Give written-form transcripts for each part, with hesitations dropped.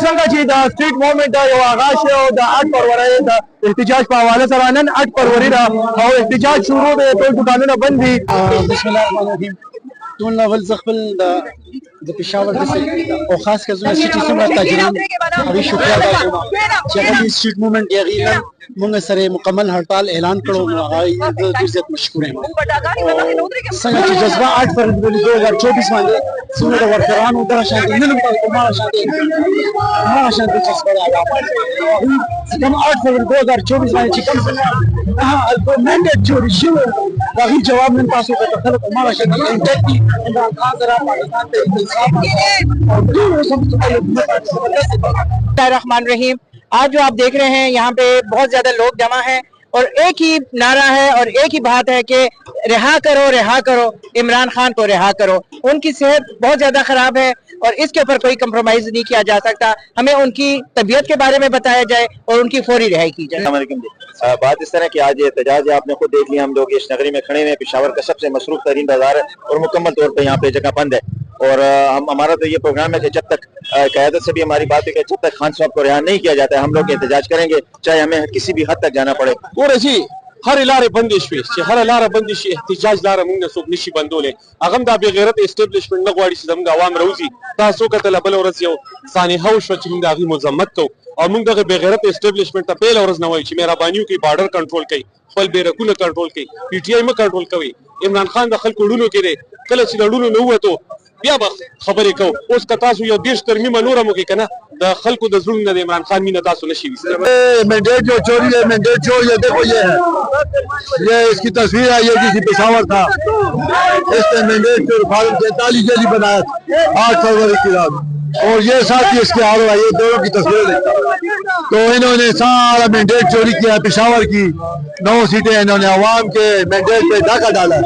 څنګه چې د سټریټ موومنټ یو آغاز شو د 8 فروری د احتجاج په حواله سره نن 8 فروری دا او احتجاج شروع دی ټول دکانونه بند دي بسم الله الرحمن الرحیم ټول ناول زغبل د پېښور د او خاص کر زما سټي سم تاجران هغه شکر ادا کوم چې هغه سټریټ موومنټ یې موږ سره مکمل هړتال اعلان کړو هغه د عزت مشکور یم څنګه چې جذبه 8 فروری 2024 باندې څومره ورکرانو د شانتي نن په کومه شانتي چې سره کوم 8 فروری 2024 باندې چې کوم الګومنټ چوری شو هغه جواب نن تاسو ته خلک کومه شانتي انټیکټي عمران خان سره پاکستان ته रहमान रहीम। आज जो आप देख रहे हैं यहाँ पे बहुत ज्यादा लोग जमा हैं और एक ही नारा है और एक ही बात है कि रिहा करो इमरान खान को रिहा करो। उनकी सेहत बहुत ज्यादा खराब है और इसके ऊपर कोई कंप्रोमाइज नहीं किया जा सकता। हमें उनकी तबीयत के बारे में बताया जाए और उनकी फौरी रिहाई की जाए। बात इस तरह की आज ये एहतजाज है, आपने खुद देख लिया, हम लोग इस नगरी में खड़े हैं। पेशावर का सबसे मसरूफ तरीन बाजार है और मुकम्मल तौर पर यहाँ पे जगह बंद है। और हमारा तो ये प्रोग्राम है कि जब तक क़यादत से भी हमारी बात है कि जब तक खान साहब को रिहा नहीं किया जाता है हम लोग एहतजाज करेंगे, चाहे हमें किसी भी हद तक जाना पड़े। هر لارې بندې شوې چې هر لاره بندې شي احتجاج لاره موږ نه څوک نشي بندولی. هغه هم دا بې غیرت اسټابلیشمنټ نه غواړي چې زموږ عوام راوځي. تاسو کتله بله ورځ یو سانحه وشوه چې موږ د هغې مذمت کوو او موږ دغه بې غیرت اسټابلیشمنټ ته بېله ورځ نه وایو چې مهرباني وکړئ بارډر کنټرول کوئ، خپل بیرکونه کنټرول کوئ، پي ټي آی مه کنټرول کوئ. عمران خان د خلکو ړونو کې دی، کله چې د ړونو نه ووتو بیا به خبرې کوو. اوس که تاسو یو 30 ترمیمه نوره مو کوي که نه د خلکو د زړونو نه د عمران خان مینه تاسو نشي ویستلی. مینډیټ جو چوری ہے مینډیټ جو یہ دیکھو یہ ہے، یہ اس کی تصویر ہے، یہ کسی پشاور تھا، اس نے مینڈیٹ جو 43 جیلی بنایا 8 فروری کی رات اور یہ ساتھی اس کے آرو ہے، یہ دونوں کی تصویریں تو انہوں نے سارا مینڈیٹ چوری کیا پشاور کی 9 سیٹیں انہوں نے عوام کے مینڈیٹ پہ ڈاکہ ڈالا.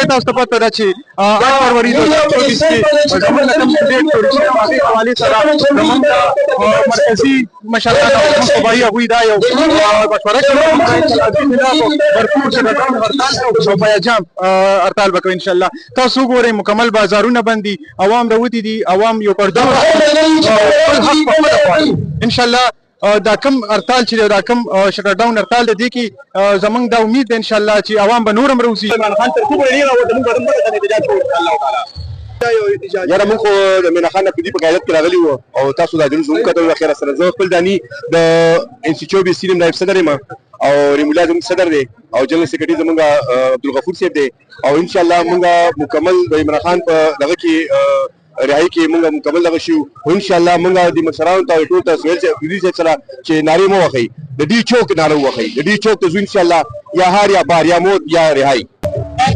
تاسو ته پته ده چې 8 فروری 2024 کې زموږ کوم ډیټ جوړ شوی هغه حواله سره زموږ مرکزی مشران او صوبایي هغوی دا یو مشوره کوي भरपूर شګردان هړتال او صوبایي جام هړتال وکړو ان شاء الله. تاسو ګورئ مکمل بازارونه بند دي، عوام راوتی دي، عوام یو پردو ان شاء الله. دا کم هړتال چې دا کم شټډاون هړتال دی کې زمونږ دا امید ده ان شاء الله چې عوام به نورم راوځي. عمران خان تر کومه نه راوته موږ هم باندې احتجاج کوو ان شاء الله تعالی. یاره موږ خو د مینا خان په دې په قیادت کې راغلي وو او تاسو دا جلوس هم کتل خیر سره. زه خپل دانی د انسټیټیوټ بي سیلم نائب صدر یم او ریمولا زموږ صدر دی او جنرال سیکریټري زموږ عبدالغفور صاحب دی او ان شاء الله موږ مکمل د عمران خان په دغه کې رهایی کې موږ مکمل دغه شو ان شاء الله. موږ د مشرانو ته ټول ته سویل چې سره چې ناری مو وخی د دې چوک ناره وخی د دې چوک ته ان شاء الله یا هار یا بار یا موت یا رهایی.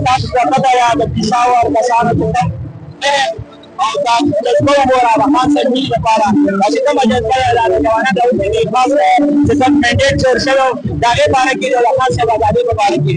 تاسو ته پته یا د پېښور کسانو ته او تاسو د ټول مورا خان صاحب لپاره چې کومه جذبه اعلان کوي دا د خاص چې څنګه منډیټ جوړ شوی دا یې باندې کې د خاص آزادي په اړه کې